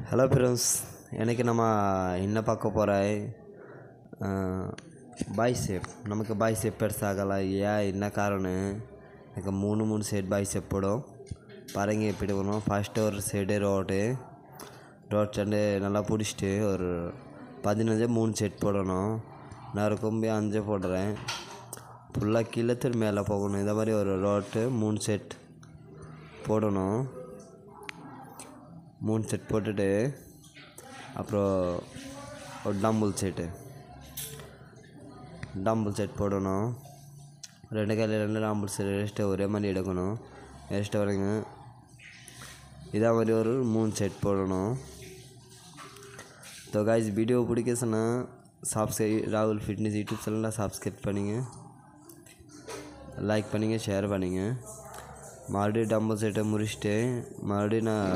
Hello friends, எனக்கு நம்ம என்ன பார்க்க போகிற பைசெப். நமக்கு பைசெப் பெருசாகலாம் ஏன் என்ன காரணம்? எனக்கு மூணு சைடு பைசெப் போடும் பாருங்க. எப்படி போடணும்? ஃபஸ்ட்டு ஒரு சைடு ரோட் சைடு நல்லா பிடிச்சிட்டு ஒரு 15 3 செட் போடணும். நான் ஒரு கொம்பி 5 போடுறேன். ஃபுல்லாக கீழே மேலே போகணும். இந்த மாதிரி ஒரு ரோட்டு 3 செட் போடணும். 3 செட் போட்டுட்டு அப்புறம் ஒரு டம்பிள் செட் போடணும். 2 கையில் 2 டம்பிள் செட் ரெஸ்ட்டு ஒரே மாதிரி எடுக்கணும். ரெஸ்ட்டு வரீங்க இதே மாதிரி ஒரு 3 செட் போடணும். तो गाइस वीडियो பிடிக்குதுன்னா சப்ஸ்கிரைப் ராகுல் ஃபிட்னஸ் யூடியூப் சேனலை சப்ஸ்கிரைப் பண்ணிங்க, லைக் பண்ணிங்க, ஷேர் பண்ணிங்க. மறுபடியும் டம்பிள் செட்டை முடிச்சுட்டு மறுபடியும் நான்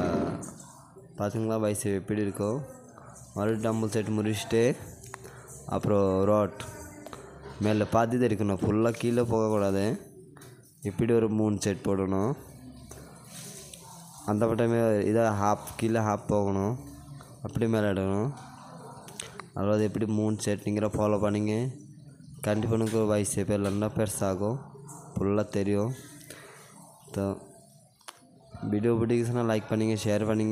பார்த்திங்களா பைசெப் எப்படி இருக்கோ. மறுபடியும் டம்பிள் செட் முடிச்சுட்டு அப்புறம் ரோட் மேலே பாதி தான் இருக்கணும், ஃபுல்லாக கீழே போகக்கூடாது. இப்படி ஒரு 3 செட் போடணும். அந்த பட்டமே இதாக கீழே ஹாஃப் போகணும், அப்படி மேலே எடுக்கணும். அதாவது எப்படி 3 செட்டுங்கிற ஃபாலோ பண்ணிங்க. கண்டிப்பாக எனக்கு பைசெப் இல்லைன்னா பெருசாகும், ஃபுல்லாக தெரியும். வீடியோ பிடிக்குதுன்னா லைக் பண்ணிங்க, ஷேர் பண்ணிங்க.